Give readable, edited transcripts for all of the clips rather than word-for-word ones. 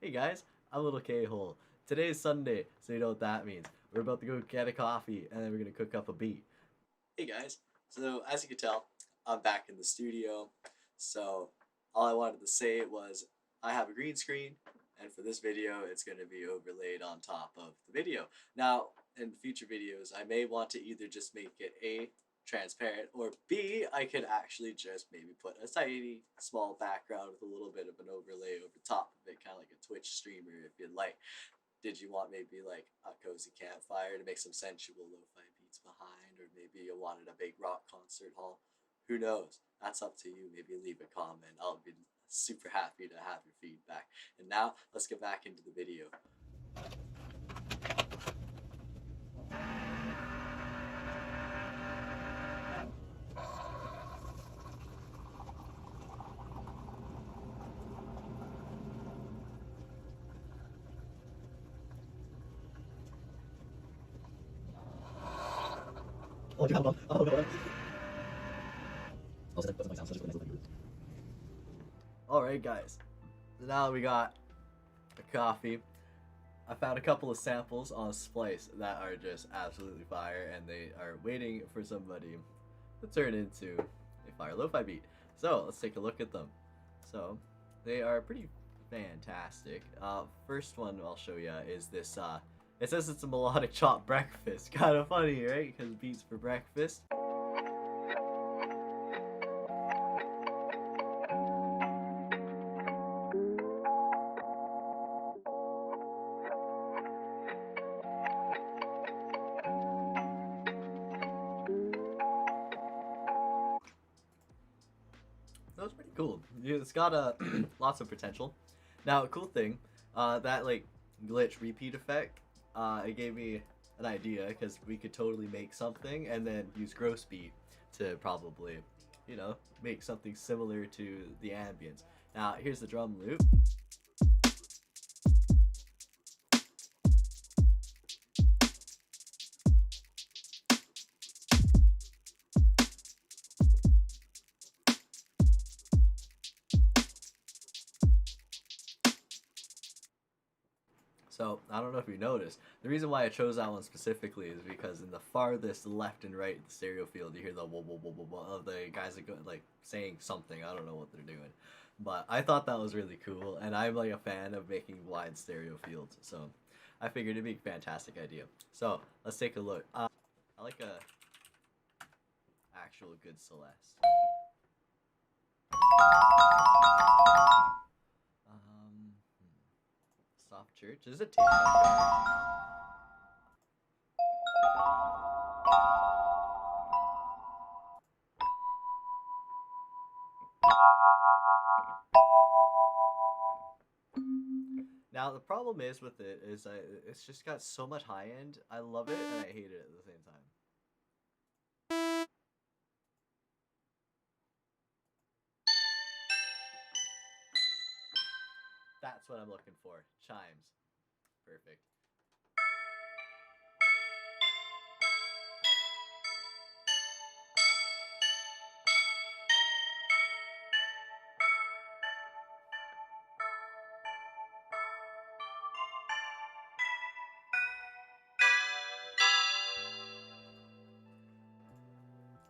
Hey guys, I'm Lil K-Hole. Today is Sunday, so you know what that means. We're about to go get a coffee, and then we're gonna cook up a beat. Hey guys, so as you can tell, I'm back in the studio. So all I wanted to say was I have a green screen, and for this video, it's gonna be overlaid on top of the video. Now, in future videos, I may want to either just make it A, transparent, or B, I could actually just maybe put a tiny small background with a little bit of an overlay over top of it, kind of like a Twitch streamer if you'd like. Did you want maybe like a cozy campfire to make some sensual lo-fi beats behind, or maybe you wanted a big rock concert hall? Who knows? That's up to you. Maybe leave a comment. I'll be super happy to have your feedback. And now let's get back into the video. Alright guys, now we got a coffee. I found a couple of samples on Splice that are just absolutely fire, and they are waiting for somebody to turn into a fire lo-fi beat. So let's take a look at them. So they are pretty fantastic. First one I'll show you is this. It says it's a melodic chop breakfast. Kind of funny, right? Because beats for breakfast. That was pretty cool. Yeah, it's got lots of potential. Now, a cool thing, that like glitch repeat effect, it gave me an idea because we could totally make something and then use gross beat to probably, you know, make something similar to the ambience. Now, here's the drum loop. So, I don't know if you noticed, the reason why I chose that one specifically is because in the farthest left and right the stereo field, you hear the whoa whoa whoa whoa whoa of the guys that go, like saying something. I don't know what they're doing, but I thought that was really cool, and I'm like a fan of making wide stereo fields, so I figured it'd be a fantastic idea. So let's take a look. I like a actual good Celeste. Soft church. Is it tape? Now the problem is with it is it's just got so much high end. I love it and I hate it at the same time. That's what I'm looking for. Chimes. Perfect.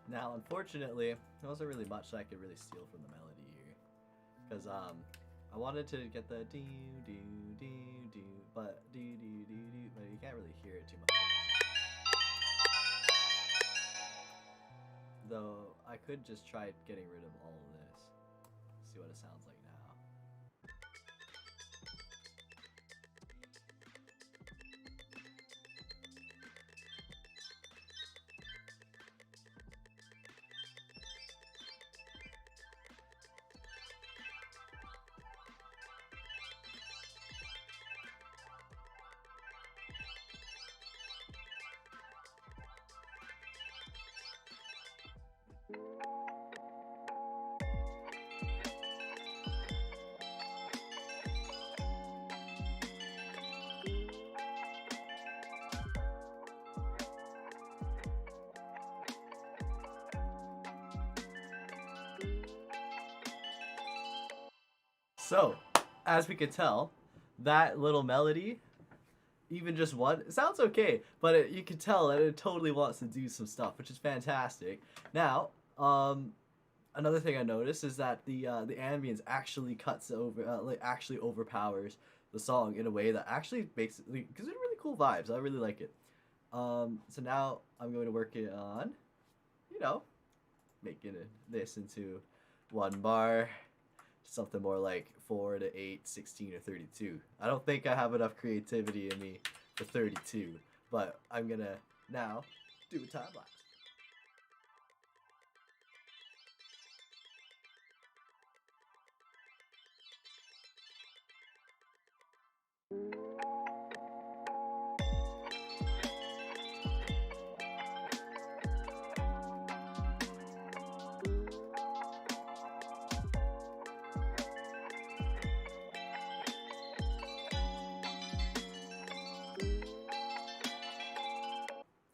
Now, unfortunately, there wasn't really much that I could really steal from the melody here, because I wanted to get the do do do do, but do do do do, but you can't really hear it too much. Though I could just try getting rid of all of this, see what it sounds like now. So, as we could tell, that little melody, even just one, it sounds okay, but you can tell that it totally wants to do some stuff, which is fantastic. Now, another thing I noticed is that the ambience actually cuts over, like actually overpowers the song in a way that actually makes it, because it's really cool vibes. I really like it. So now I'm going to work it on, you know, making this into 1 bar, something more like 4 to 8, 16, or 32. I don't think I have enough creativity in me for 32, but I'm gonna now do a time lapse.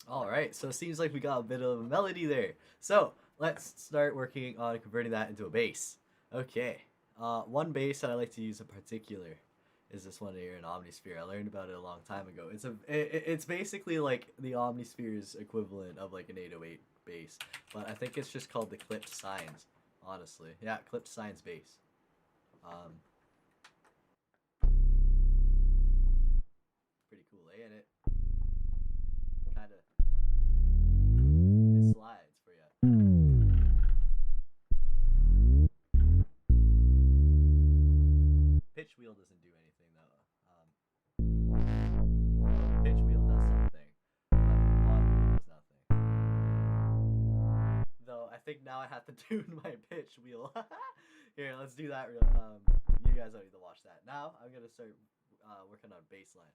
Alright, so it seems like we got a bit of a melody there. So, let's start working on converting that into a bass. Okay, one bass that I like to use in particular is this one here in Omnisphere. I learned about it a long time ago. It's basically like the Omnisphere's equivalent of like an 808 bass, but I think it's just called the Clipped Sines, honestly. Yeah, Clipped Sines bass. Pretty cool, eh? And it kind of it slides for you. Pitch wheel doesn't do anything though. Pitch wheel does something, but mod wheel does nothing. Though I think now I have to tune my pitch wheel. Here, let's do that. You guys don't need to watch that. Now I'm gonna start working on bass line.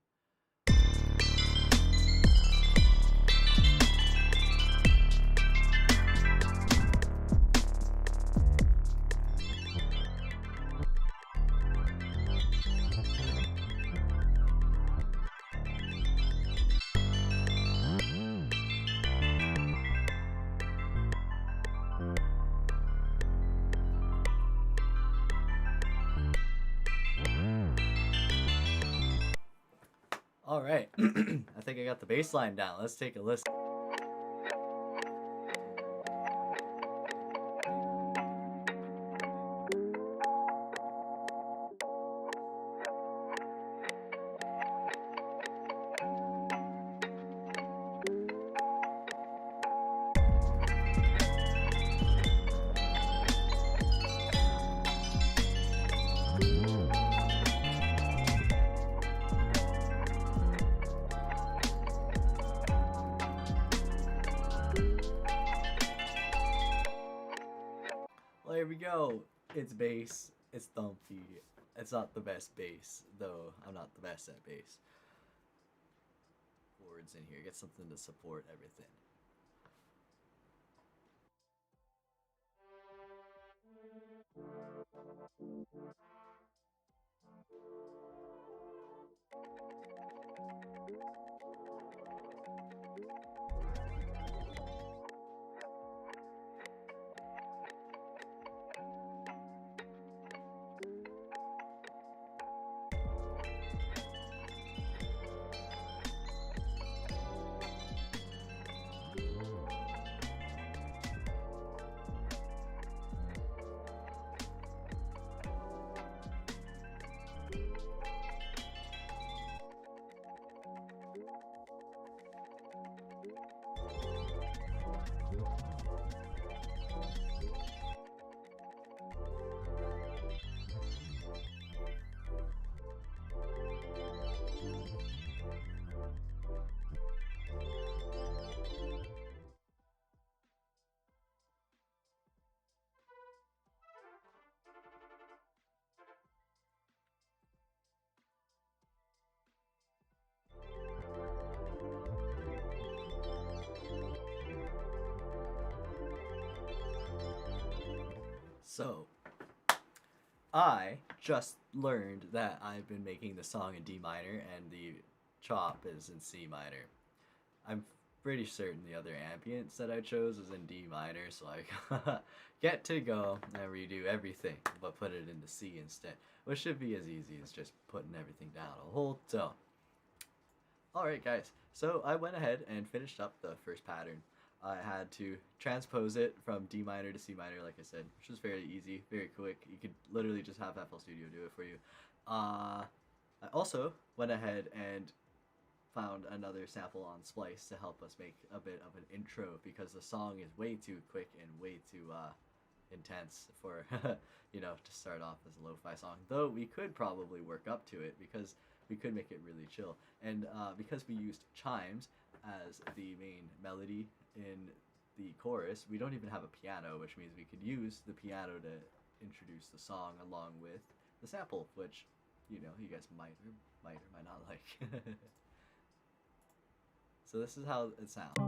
All right, I think I got the bass line down. Let's take a listen. Well, here we go. It's bass. It's thumpy. It's not the best bass, though. I'm not the best at bass. Chords in here. Get something to support everything. So, I just learned that I've been making the song in D minor and the chop is in C minor. I'm pretty certain the other ambience that I chose is in D minor, so I get to go and redo everything, but put it into C instead, which should be as easy as just putting everything down a whole tone. Alright guys, so I went ahead and finished up the first pattern. I had to transpose it from D minor to C minor, like I said, which was very easy, very quick. You could literally just have FL Studio do it for you. I also went ahead and found another sample on Splice to help us make a bit of an intro, because the song is way too quick and way too intense for to start off as a lo-fi song. Though we could probably work up to it, because we could make it really chill. And because we used chimes as the main melody in the chorus, we don't even have a piano, which means we could use the piano to introduce the song along with the sample, which you guys might or might not like. So this is how it sounds.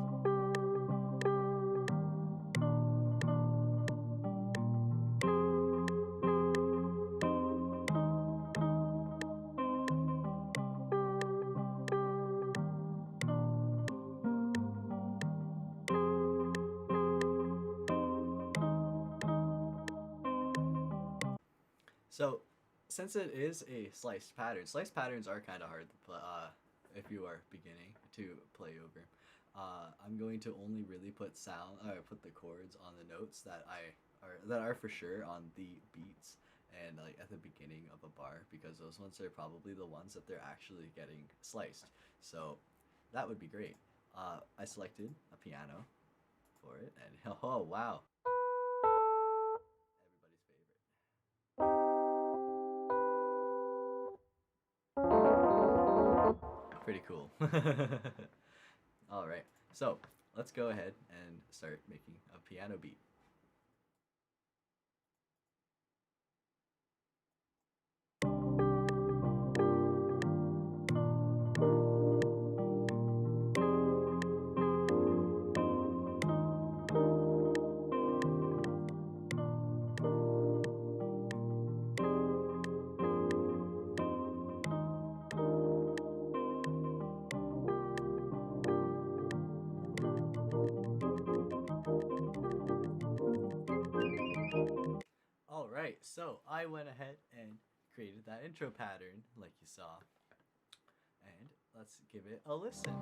So, since it is a sliced patterns are kind of hard to play, if you are beginning to play over. I'm going to only really put put the chords on the notes that are for sure on the beats and like at the beginning of a bar, because those ones are probably the ones that they're actually getting sliced. So that would be great. I selected a piano for it, and oh wow, everybody's favorite. Pretty cool. All right, so let's go ahead and start making a piano beat. Alright, so I went ahead and created that intro pattern like you saw. And let's give it a listen.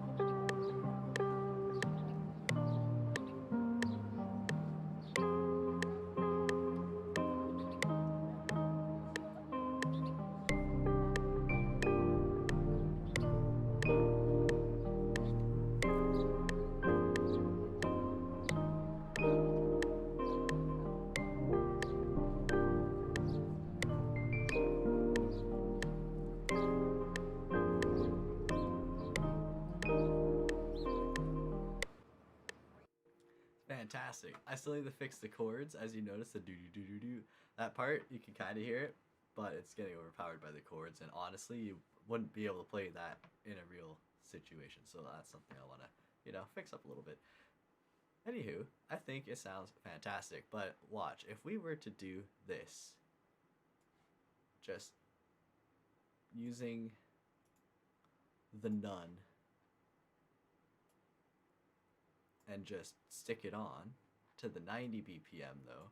Fantastic. I still need to fix the chords. As you notice, the do-do-do-do-do. That part, you can kind of hear it, but it's getting overpowered by the chords. And honestly, you wouldn't be able to play that in a real situation. So that's something I want to, fix up a little bit. Anywho, I think it sounds fantastic. But watch, if we were to do this, just using the none and just stick it on to the 90 BPM though,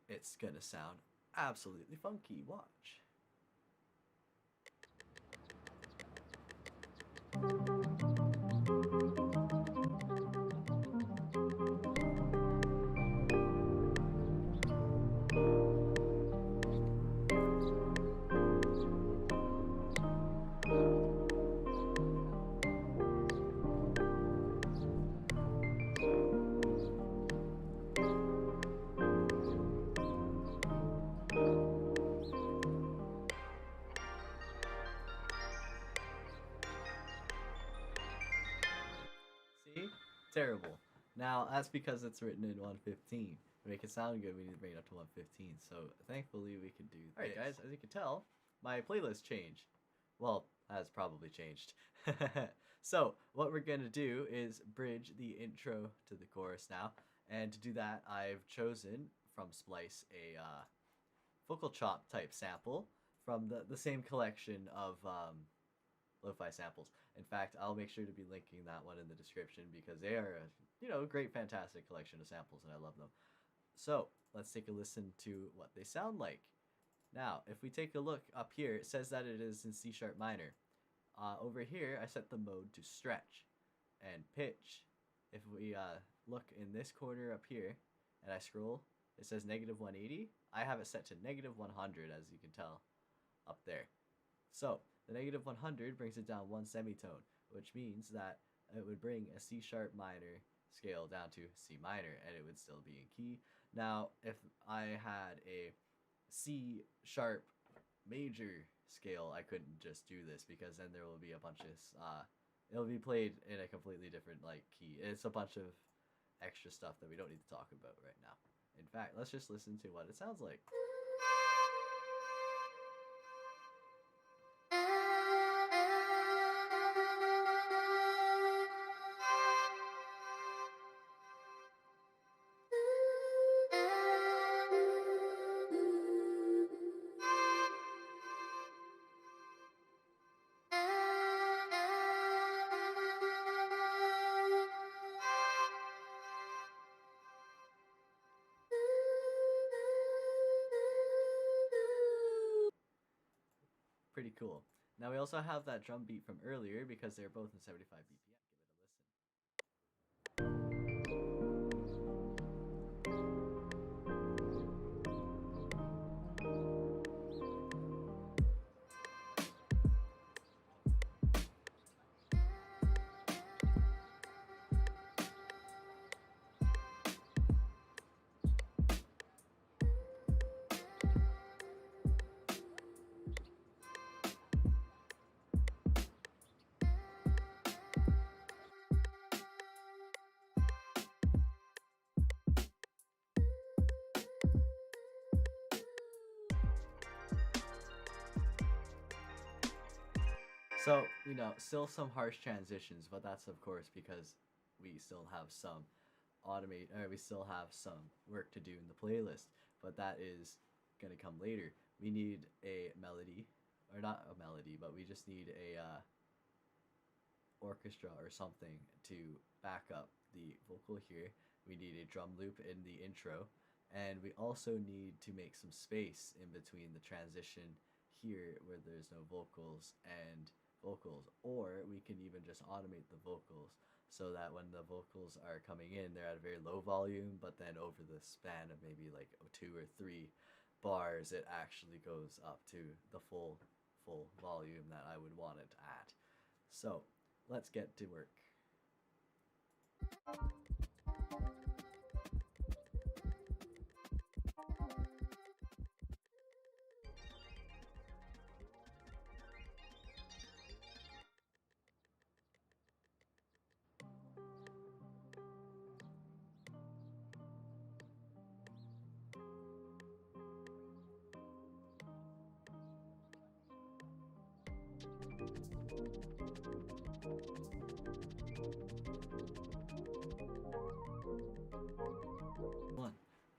it's gonna sound absolutely funky. Watch. See? Terrible. Now, that's because it's written in 115. To make it sound good, we need to bring it up to 115. So, thankfully, we can do this. Alright, guys, as you can tell, my playlist changed. Well, has probably changed. So, what we're going to do is bridge the intro to the chorus now. And to do that, I've chosen from Splice a vocal chop type sample from the same collection of lo-fi samples. In fact, I'll make sure to be linking that one in the description, because they are a great, fantastic collection of samples, and I love them. So let's take a listen to what they sound like. Now, if we take a look up here, it says that it is in C sharp minor. Over here, I set the mode to stretch and pitch. If we look in this corner up here and I scroll, it says -180. I have it set to -100, as you can tell up there. So the -100 brings it down one semitone, which means that it would bring a C sharp minor scale down to C minor, and it would still be in key. Now, if I had a C sharp major scale, I couldn't just do this, because then there will be a bunch of it'll be played in a completely different key. It's a bunch of extra stuff that we don't need to talk about right now. In fact, let's just listen to what it sounds like. Pretty cool. Now we also have that drum beat from earlier because they're both in 75 BPM. So, still some harsh transitions, but that's of course because we still have some we still have some work to do in the playlist, but that is going to come later. We need a melody, or not a melody, but we just need a orchestra or something to back up the vocal here. We need a drum loop in the intro, and we also need to make some space in between the transition here where there's no vocals and vocals, or we can even just automate the vocals so that when the vocals are coming in, they're at a very low volume, but then over the span of maybe 2 or 3 bars, it actually goes up to the full volume that I would want it at. So let's get to work.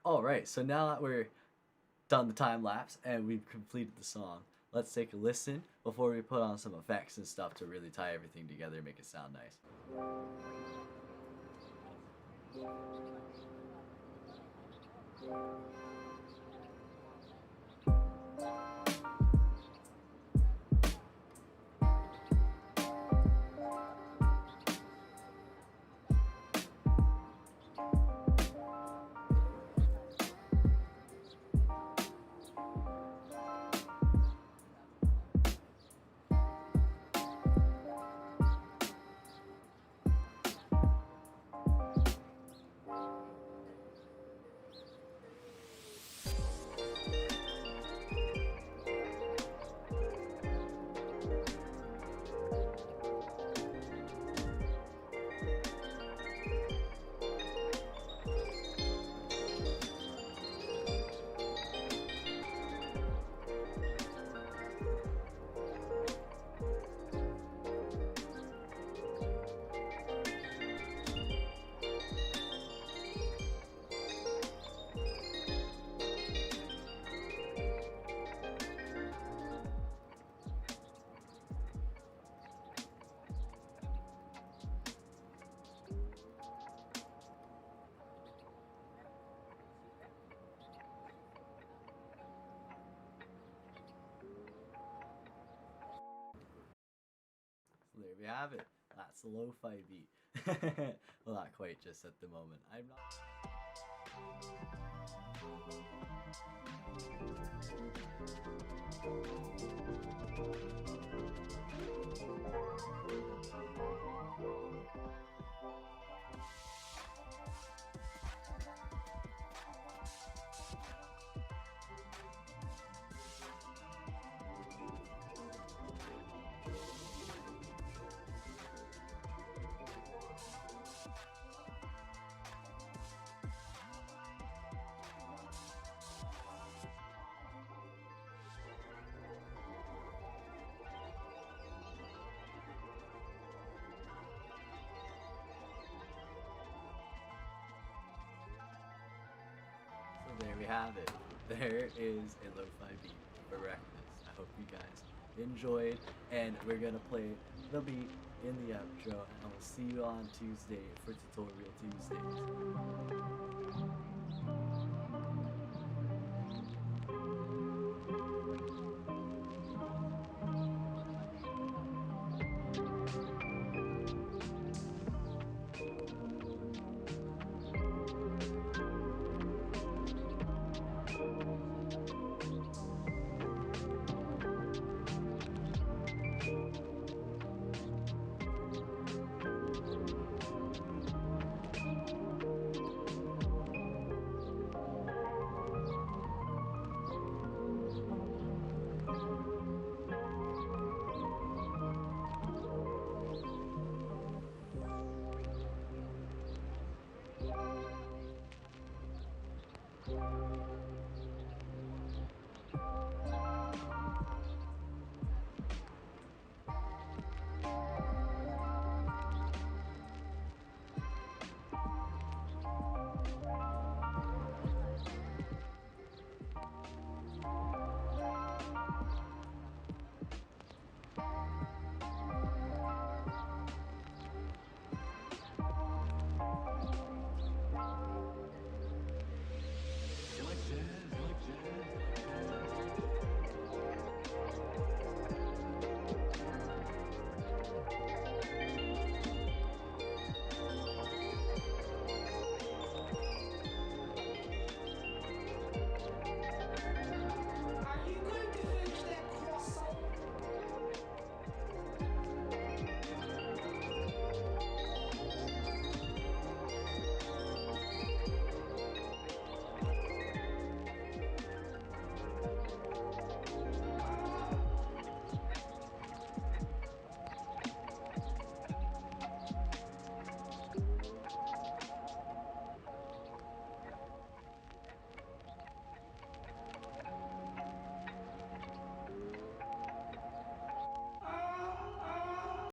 Alright, so now that we're done the time lapse and we've completed the song, let's take a listen before we put on some effects and stuff to really tie everything together and make it sound nice. there we have it. That's the lo-fi beat. Well, not quite just at the moment. I'm not. So there we have it. There is a lo-fi beat for breakfast. I hope you guys enjoyed, and we're gonna play the beat in the outro, and I will see you on Tuesday for Tutorial Tuesdays.